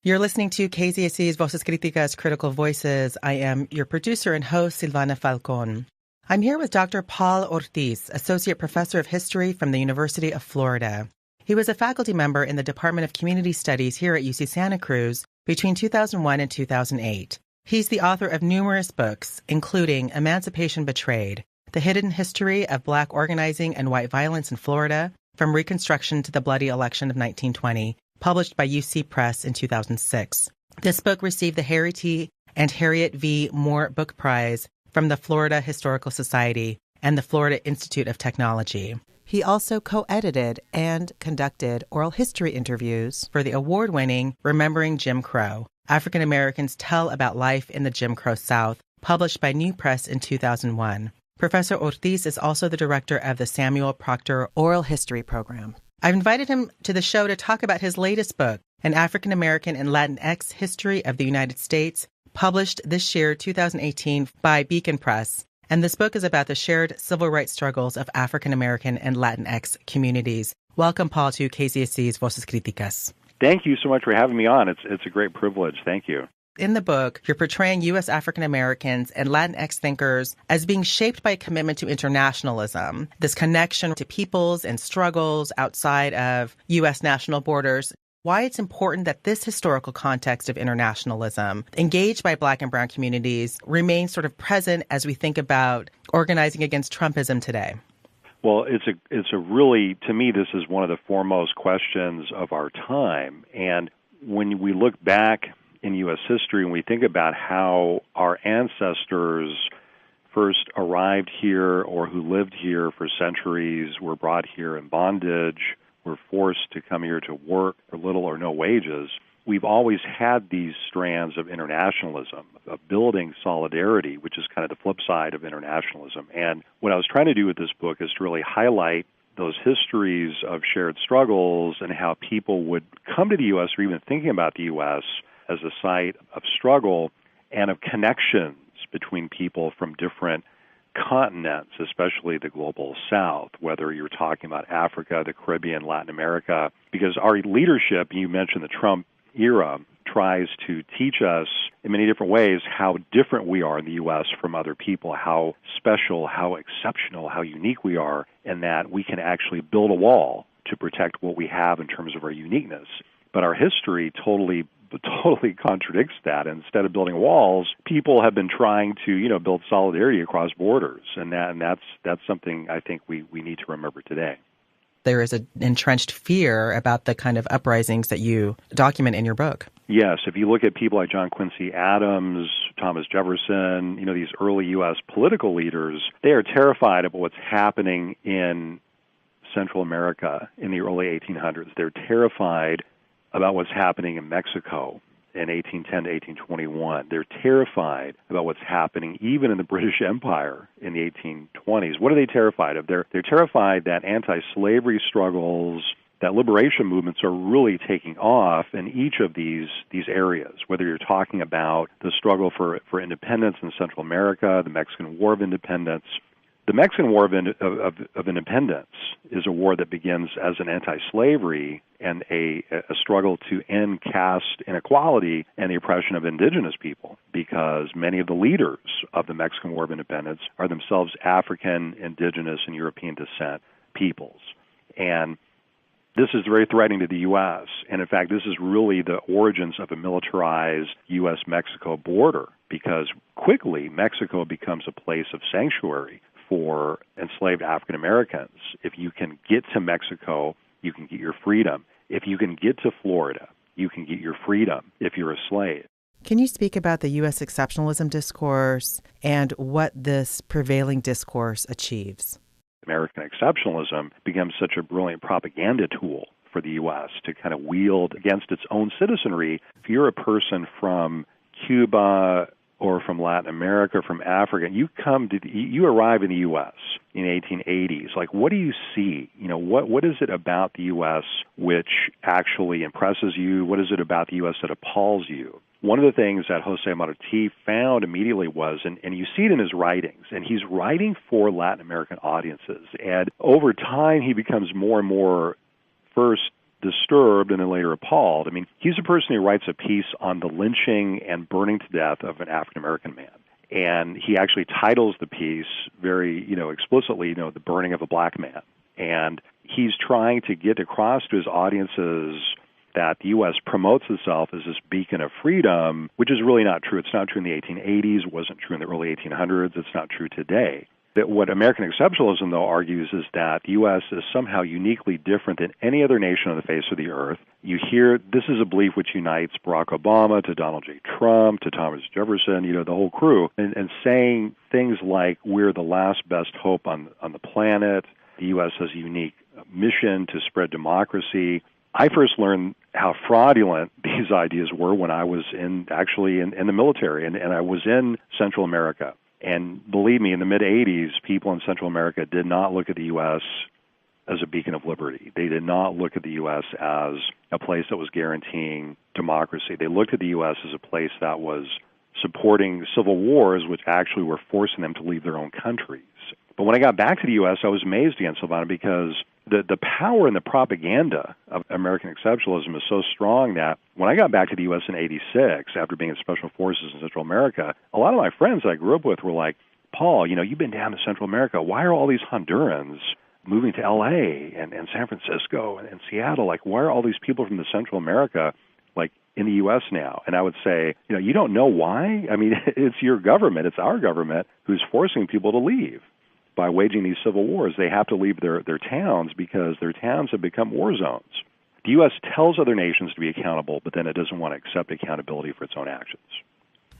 You're listening to KZSC's Voces, Críticas, Critical Voices. I am your producer and host, Silvana Falcón. I'm here with Dr. Paul Ortiz, Associate Professor of History from the University of Florida. He was a faculty member in the Department of Community Studies here at UC Santa Cruz between 2001 and 2008. He's the author of numerous books, including Emancipation Betrayed, The Hidden History of Black Organizing and White Violence in Florida, from Reconstruction to the Bloody Election of 1920, published by UC Press in 2006. This book received the Harry T. and Harriet V. Moore Book Prize from the Florida Historical Society and the Florida Institute of Technology. He also co-edited and conducted oral history interviews for the award-winning Remembering Jim Crow, African Americans Tell About Life in the Jim Crow South, published by New Press in 2001. Professor Ortiz is also the director of the Samuel Proctor Oral History Program. I've invited him to the show to talk about his latest book, An African American and Latinx History of the United States, published this year, 2018, by Beacon Press. And this book is about the shared civil rights struggles of African American and Latinx communities. Welcome, Paul, to KZSC's Voces Críticas. Thank you so much for having me on. It's a great privilege. Thank you. In the book, you're portraying U.S. African Americans and Latinx thinkers as being shaped by a commitment to internationalism, this connection to peoples and struggles outside of U.S. national borders. Why it's important that this historical context of internationalism, engaged by Black and Brown communities, remains sort of present as we think about organizing against Trumpism today. Well, it's a really, to me, this is one of the foremost questions of our time. And when we look back in U.S. history and we think about how our ancestors first arrived here or who lived here for centuries, were brought here in bondage, were forced to come here to work for little or no wages, we've always had these strands of internationalism, of building solidarity, which is kind of the flip side of internationalism. And what I was trying to do with this book is to really highlight those histories of shared struggles and how people would come to the U.S. or even thinking about the U.S. as a site of struggle and of connections between people from different continents, especially the global South, whether you're talking about Africa, the Caribbean, Latin America, because our leadership, you mentioned the Trump era, tries to teach us in many different ways how different we are in the U.S. from other people, how special, how exceptional, how unique we are, and that we can actually build a wall to protect what we have in terms of our uniqueness. But our history totally contradicts that. Instead of building walls, people have been trying to, build solidarity across borders, and that's something I think we need to remember today. There is an entrenched fear about the kind of uprisings that you document in your book. Yes, if you look at people like John Quincy Adams, Thomas Jefferson, these early U.S. political leaders, they are terrified of what's happening in Central America in the early 1800s. They're terrified about what's happening in Mexico in 1810 to 1821. They're terrified about what's happening even in the British Empire in the 1820s. What are they terrified of? They're terrified that anti-slavery struggles, that liberation movements are really taking off in each of these areas, whether you're talking about the struggle for independence in Central America, the Mexican War of Independence. The Mexican War of Independence is a war that begins as an anti-slavery and a struggle to end caste inequality and the oppression of indigenous people, because many of the leaders of the Mexican War of Independence are themselves African, indigenous, and European descent peoples. And this is very threatening to the U.S., and in fact, this is really the origins of a militarized U.S.-Mexico border, because quickly Mexico becomes a place of sanctuary for enslaved African Americans. If you can get to Mexico, you can get your freedom. If you can get to Florida, you can get your freedom if you're a slave. Can you speak about the U.S. exceptionalism discourse and what this prevailing discourse achieves? American exceptionalism becomes such a brilliant propaganda tool for the U.S. to kind of wield against its own citizenry. If you're a person from Cuba or from Latin America, from Africa, you arrive in the U.S. in the 1880s. Like, what do you see? What is it about the U.S. which actually impresses you? What is it about the U.S. that appalls you? One of the things that Jose Marti found immediately was, and you see it in his writings, and he's writing for Latin American audiences, and over time he becomes more and more, first, disturbed and then later appalled. I mean, he's a person who writes a piece on the lynching and burning to death of an African American man. And he actually titles the piece very, explicitly, the burning of a black man. And he's trying to get across to his audiences that the U.S. promotes itself as this beacon of freedom, which is really not true. It's not true in the 1880s. It wasn't true in the early 1800s. It's not true today. That what American exceptionalism, though, argues is that the U.S. is somehow uniquely different than any other nation on the face of the earth. You hear this is a belief which unites Barack Obama to Donald J. Trump to Thomas Jefferson, the whole crew, and saying things like we're the last best hope on the planet. The U.S. has a unique mission to spread democracy. I first learned how fraudulent these ideas were when I was in the military, and I was in Central America. And believe me, in the mid-'80s, people in Central America did not look at the U.S. as a beacon of liberty. They did not look at the U.S. as a place that was guaranteeing democracy. They looked at the U.S. as a place that was supporting civil wars, which actually were forcing them to leave their own countries. But when I got back to the U.S., I was amazed again, Silvana, because the power and the propaganda of American exceptionalism is so strong that when I got back to the U.S. in '86, after being in Special Forces in Central America, a lot of my friends that I grew up with were like, Paul, you've been down to Central America. Why are all these Hondurans moving to L.A. and San Francisco and Seattle? Like, why are all these people from the Central America, in the U.S. now? And I would say, you don't know why? I mean, it's your government, it's our government who's forcing people to leave. By waging these civil wars, they have to leave their towns because their towns have become war zones. The U.S. tells other nations to be accountable, but then it doesn't want to accept accountability for its own actions.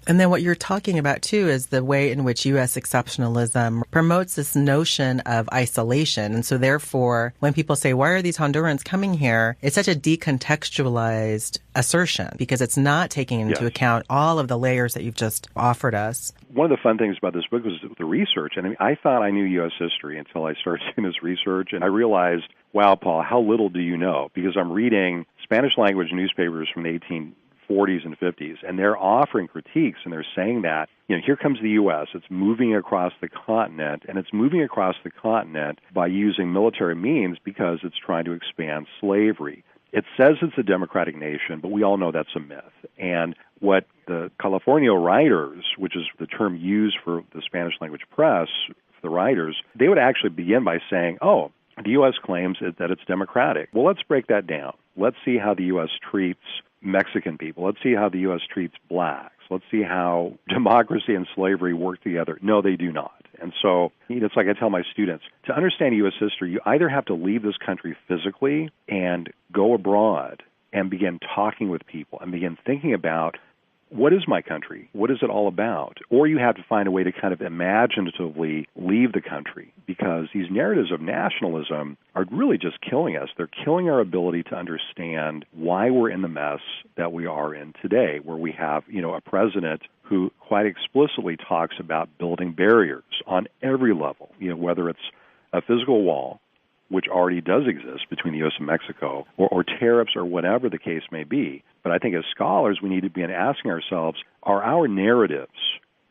And then what you're talking about, too, is the way in which U.S. exceptionalism promotes this notion of isolation. And so, therefore, when people say, why are these Hondurans coming here? It's such a decontextualized assertion because it's not taking into account all of the layers that you've just offered us. One of the fun things about this book was the research. And I thought I knew U.S. history until I started doing this research. And I realized, wow, Paul, how little do you know? Because I'm reading Spanish language newspapers from the 1840s and 50s, and they're offering critiques, and they're saying that, here comes the U.S., it's moving across the continent, and it's moving across the continent by using military means because it's trying to expand slavery. It says it's a democratic nation, but we all know that's a myth. And what the California writers, which is the term used for the Spanish language press, for the writers, they would actually begin by saying, the U.S. claims that it's democratic. Well, let's break that down. Let's see how the U.S. treats Mexican people. Let's see how the U.S. treats blacks. Let's see how democracy and slavery work together. No, they do not. And so it's like I tell my students, to understand U.S. history, you either have to leave this country physically and go abroad and begin talking with people and begin thinking about, what is my country? What is it all about? Or you have to find a way to kind of imaginatively leave the country, because these narratives of nationalism are really just killing us. They're killing our ability to understand why we're in the mess that we are in today, where we have, a president who quite explicitly talks about building barriers on every level, whether it's a physical wall, which already does exist between the U.S. and Mexico, or tariffs or whatever the case may be. But I think as scholars, we need to begin asking ourselves, are our narratives,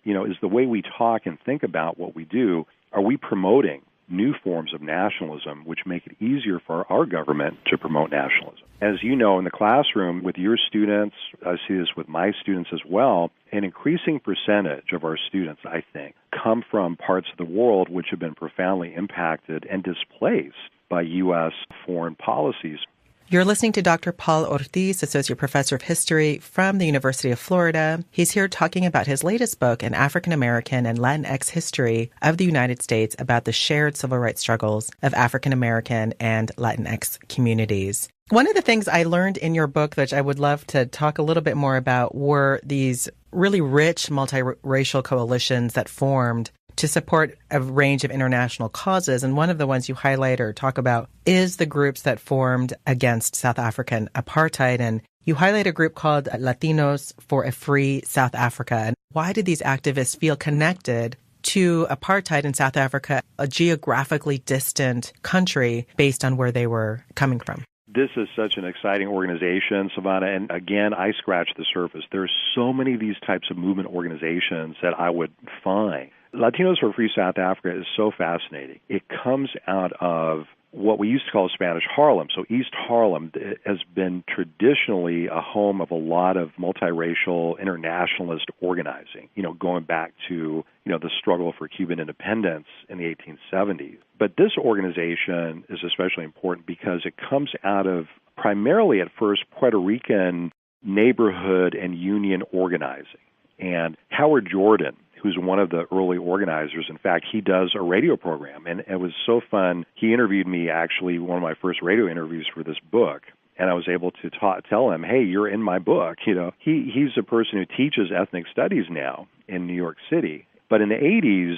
is the way we talk and think about what we do, are we promoting new forms of nationalism which make it easier for our government to promote nationalism? As you know, in the classroom with your students, I see this with my students as well, an increasing percentage of our students, I think, come from parts of the world which have been profoundly impacted and displaced by U.S. foreign policies. You're listening to Dr. Paul Ortiz, Associate Professor of History from the University of Florida. He's here talking about his latest book, An African American and Latinx History of the United States, about the shared civil rights struggles of African American and Latinx communities. One of the things I learned in your book, which I would love to talk a little bit more about, were these really rich multiracial coalitions that formed to support a range of international causes. And one of the ones you highlight or talk about is the groups that formed against South African apartheid. And you highlight a group called Latinos for a Free South Africa. And why did these activists feel connected to apartheid in South Africa, a geographically distant country based on where they were coming from? This is such an exciting organization, Silvana, and again, I scratched the surface. There's so many of these types of movement organizations that I would find. Latinos for Free South Africa is so fascinating. It comes out of what we used to call Spanish Harlem. So East Harlem has been traditionally a home of a lot of multiracial internationalist organizing, going back to, the struggle for Cuban independence in the 1870s. But this organization is especially important because it comes out of primarily at first Puerto Rican neighborhood and union organizing. And Howard Jordan, who's one of the early organizers. In fact, he does a radio program, and it was so fun. He interviewed me, actually, one of my first radio interviews for this book, and I was able to tell him, hey, you're in my book. He's a person who teaches ethnic studies now in New York City. But in the 80s,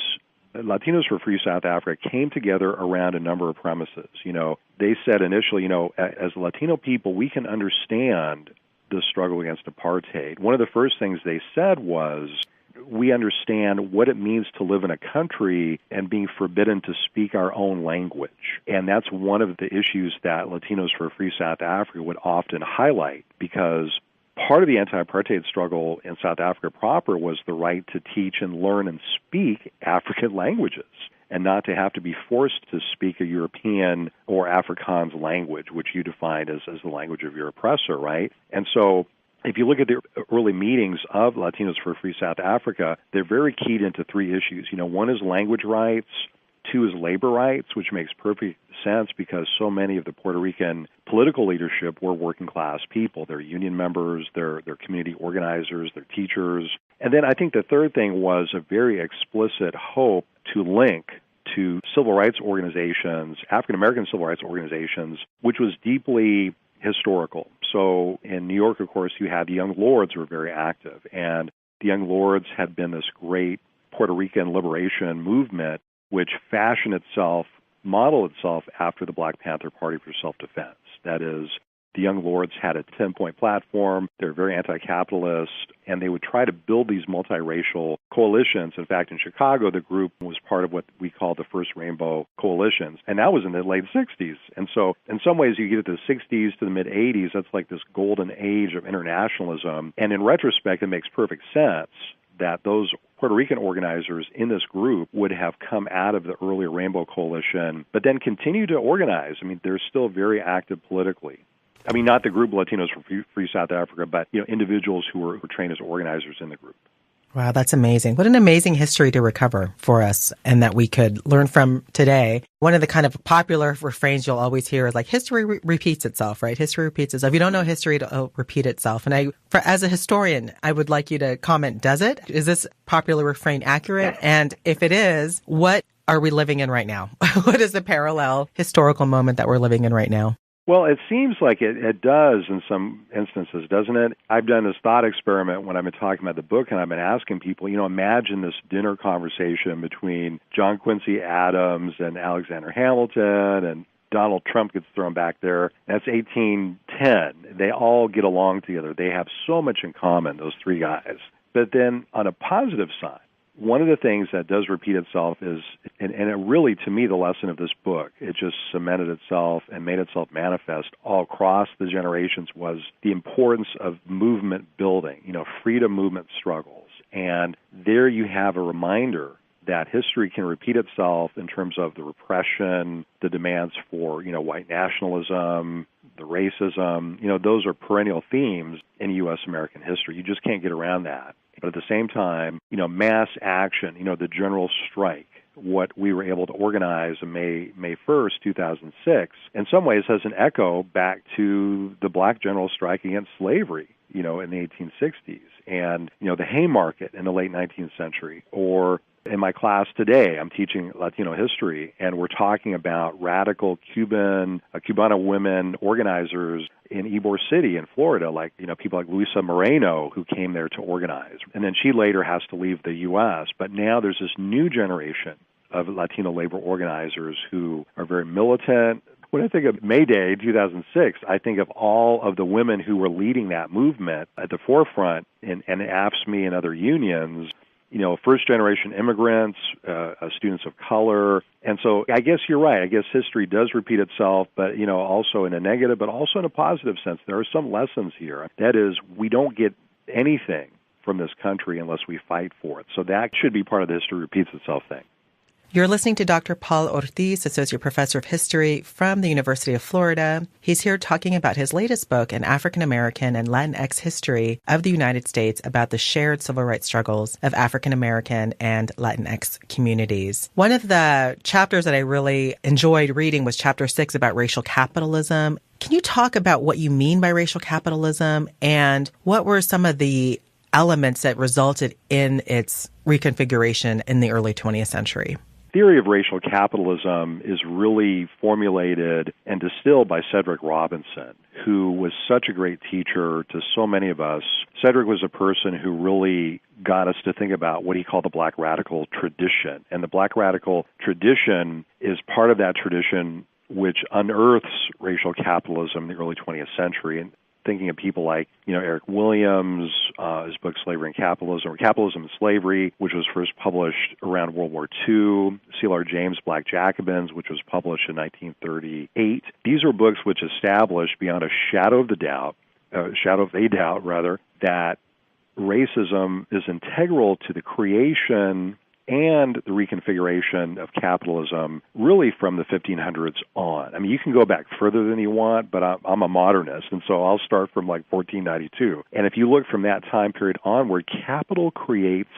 Latinos for Free South Africa came together around a number of premises. They said initially, as Latino people, we can understand the struggle against apartheid. One of the first things they said was, we understand what it means to live in a country and being forbidden to speak our own language. And that's one of the issues that Latinos for Free South Africa would often highlight, because part of the anti-apartheid struggle in South Africa proper was the right to teach and learn and speak African languages, and not to have to be forced to speak a European or Afrikaans language, which you defined as the language of your oppressor, right? And so if you look at the early meetings of Latinos for Free South Africa, they're very keyed into three issues. One is language rights, two is labor rights, which makes perfect sense because so many of the Puerto Rican political leadership were working class people. They're union members, they're community organizers, they're teachers. And then I think the third thing was a very explicit hope to link to civil rights organizations, African American civil rights organizations, which was deeply historical. So in New York, of course, you had the Young Lords who were very active, and the Young Lords had been this great Puerto Rican liberation movement which modeled itself after the Black Panther Party for Self-Defense. That is, the Young Lords had a 10-point platform. They were very anti-capitalist, and they would try to build these multiracial coalitions. In fact, in Chicago, the group was part of what we call the First Rainbow Coalitions, and that was in the late 60s. And so in some ways, you get to the 60s to the mid-80s, that's like this golden age of internationalism. And in retrospect, it makes perfect sense that those Puerto Rican organizers in this group would have come out of the earlier Rainbow Coalition, but then continue to organize. I mean, they're still very active politically. I mean, not the group Latinos for Free South Africa, but individuals who were trained as organizers in the group. Wow, that's amazing. What an amazing history to recover for us and that we could learn from today. One of the kind of popular refrains you'll always hear is like, history repeats itself, right? History repeats itself. If you don't know history, it'll repeat itself. And as a historian, I would like you to comment, does it? Is this popular refrain accurate? And if it is, what are we living in right now? What is the parallel historical moment that we're living in right now? Well, it seems like it does in some instances, doesn't it? I've done this thought experiment when I've been talking about the book, and I've been asking people, imagine this dinner conversation between John Quincy Adams and Alexander Hamilton, and Donald Trump gets thrown back there. That's 1810. They all get along together. They have so much in common, those three guys. But then on a positive side, one of the things that does repeat itself is, and it really, to me, the lesson of this book, it just cemented itself and made itself manifest all across the generations, was the importance of movement building, freedom movement struggles. And there you have a reminder that history can repeat itself in terms of the repression, the demands for, white nationalism, the racism. Those are perennial themes in U.S. American history. You just can't get around that. But at the same time, mass action, the general strike, what we were able to organize on May 1st, 2006, in some ways has an echo back to the black general strike against slavery, in the 1860s, and, the Haymarket in the late 19th century. Or in my class today, I'm teaching Latino history, and we're talking about radical Cubana women organizers in Ybor City in Florida, like, people like Luisa Moreno, who came there to organize. And then she later has to leave the U.S. But now there's this new generation of Latino labor organizers who are very militant. When I think of May Day 2006, I think of all of the women who were leading that movement at the forefront in AFSCME and other unions, first-generation immigrants, students of color. And so I guess you're right. I guess history does repeat itself, but, also in a negative, but also in a positive sense. There are some lessons here. That is, we don't get anything from this country unless we fight for it. So that should be part of the history repeats itself thing. You're listening to Dr. Paul Ortiz, Associate Professor of History from the University of Florida. He's here talking about his latest book, An African American and Latinx History of the United States, about the shared civil rights struggles of African American and Latinx communities. One of the chapters that I really enjoyed reading was Chapter 6 about racial capitalism. Can you talk about what you mean by racial capitalism and what were some of the elements that resulted in its reconfiguration in the early 20th century? Theory of racial capitalism is really formulated and distilled by Cedric Robinson, who was such a great teacher to so many of us. Cedric was a person who really got us to think about what he called the Black radical tradition. And the Black radical tradition is part of that tradition which unearths racial capitalism in the early 20th century. And thinking of people like, Eric Williams, his book Slavery and Capitalism, or Capitalism and Slavery, which was first published around World War II, C.L.R. James' Black Jacobins, which was published in 1938. These are books which established beyond a shadow of a doubt, that racism is integral to the creation and the reconfiguration of capitalism really from the 1500s on. I mean, you can go back further than you want, but I'm a modernist, and so I'll start from like 1492. And if you look from that time period onward, capital creates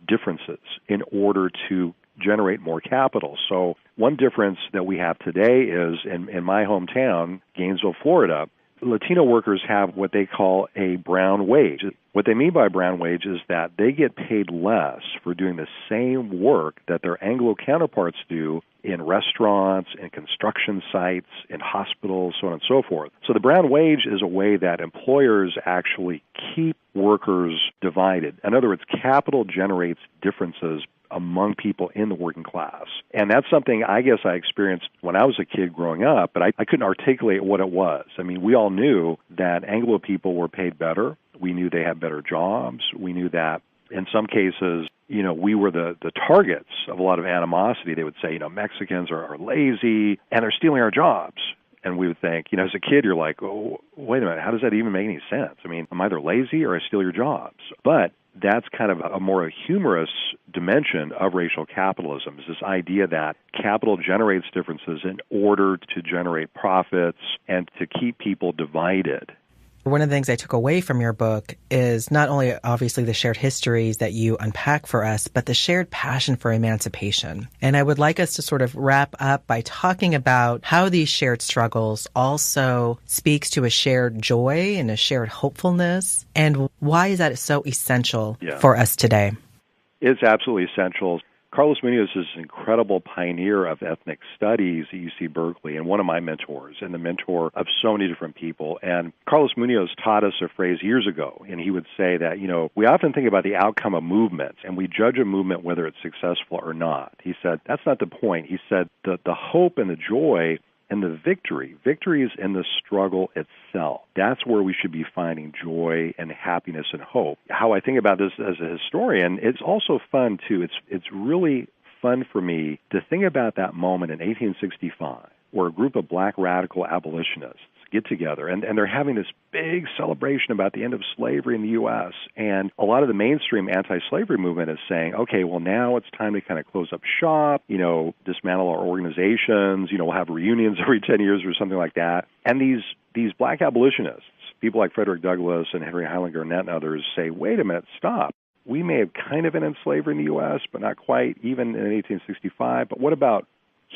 differences in order to generate more capital. So one difference that we have today is in my hometown, Gainesville, Florida, Latino workers have what they call a brown wage. What they mean by brown wage is that they get paid less for doing the same work that their Anglo counterparts do in restaurants, in construction sites, in hospitals, so on and so forth. So the brown wage is a way that employers actually keep workers divided. In other words, capital generates differences among people in the working class. And that's something I guess I experienced when I was a kid growing up, but I couldn't articulate what it was. I mean, we all knew that Anglo people were paid better. We knew they had better jobs. We knew that in some cases, we were the targets of a lot of animosity. They would say, Mexicans are lazy and they're stealing our jobs. And we would think, as a kid, you're like, oh, wait a minute, how does that even make any sense? I mean, I'm either lazy or I steal your jobs. But that's kind of a more humorous dimension of racial capitalism, is this idea that capital generates differences in order to generate profits and to keep people divided. One of the things I took away from your book is not only obviously the shared histories that you unpack for us, but the shared passion for emancipation. And I would like us to sort of wrap up by talking about how these shared struggles also speaks to a shared joy and a shared hopefulness, and why is that so essential for us today? It's absolutely essential. Carlos Munoz is an incredible pioneer of ethnic studies at UC Berkeley and one of my mentors and the mentor of so many different people. And Carlos Munoz taught us a phrase years ago, and he would say that, we often think about the outcome of movements, and we judge a movement whether it's successful or not. He said, that's not the point. He said the hope and the joy and the victory is in the struggle itself. That's where we should be finding joy and happiness and hope. How I think about this as a historian, it's also fun, too. It's really fun for me to think about that moment in 1865 where a group of black radical abolitionists get together, and they're having this big celebration about the end of slavery in the U.S., and a lot of the mainstream anti-slavery movement is saying, okay, well, now it's time to kind of close up shop, dismantle our organizations, we'll have reunions every 10 years or something like that. And these black abolitionists, people like Frederick Douglass and Henry Highland Garnett and others, say, wait a minute, stop. We may have kind of been in slavery in the U.S., but not quite, even in 1865. But what about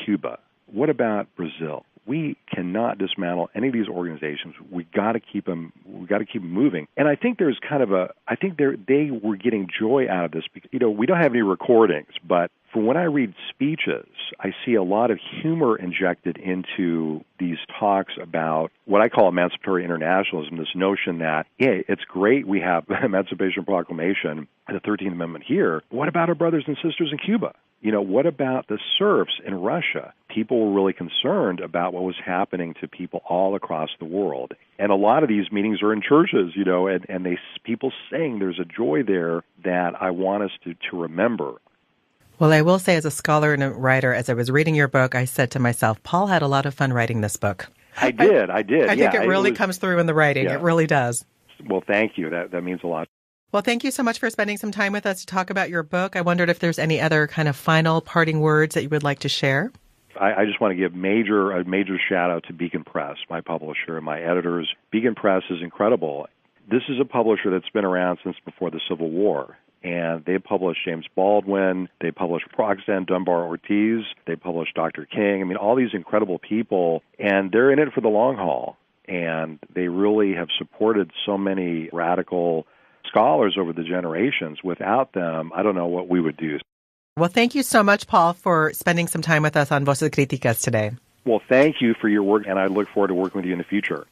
Cuba? What about Brazil? We cannot dismantle any of these organizations. We got to keep them. We got to keep them moving. And I think there's kind of they were getting joy out of this. Because, we don't have any recordings, but from when I read speeches, I see a lot of humor injected into these talks about what I call emancipatory internationalism. This notion that, it's great we have the Emancipation Proclamation and the 13th Amendment here. What about our brothers and sisters in Cuba? What about the serfs in Russia? People were really concerned about what was happening to people all across the world. And a lot of these meetings are in churches, and people saying there's a joy there that I want us to remember. Well, I will say as a scholar and a writer, as I was reading your book, I said to myself, Paul had a lot of fun writing this book. I did. I think it really comes through in the writing. Yeah. It really does. Well, thank you. That means a lot. Well, thank you so much for spending some time with us to talk about your book. I wondered if there's any other kind of final parting words that you would like to share. I just want to give a major shout-out to Beacon Press, my publisher and my editors. Beacon Press is incredible. This is a publisher that's been around since before the Civil War. And they published James Baldwin, they published Roxanne Dunbar Ortiz, they published Dr. King. I mean, all these incredible people, and they're in it for the long haul. And they really have supported so many radical scholars over the generations. Without them, I don't know what we would do. Well, thank you so much, Paul, for spending some time with us on Voces Críticas today. Well, thank you for your work, and I look forward to working with you in the future.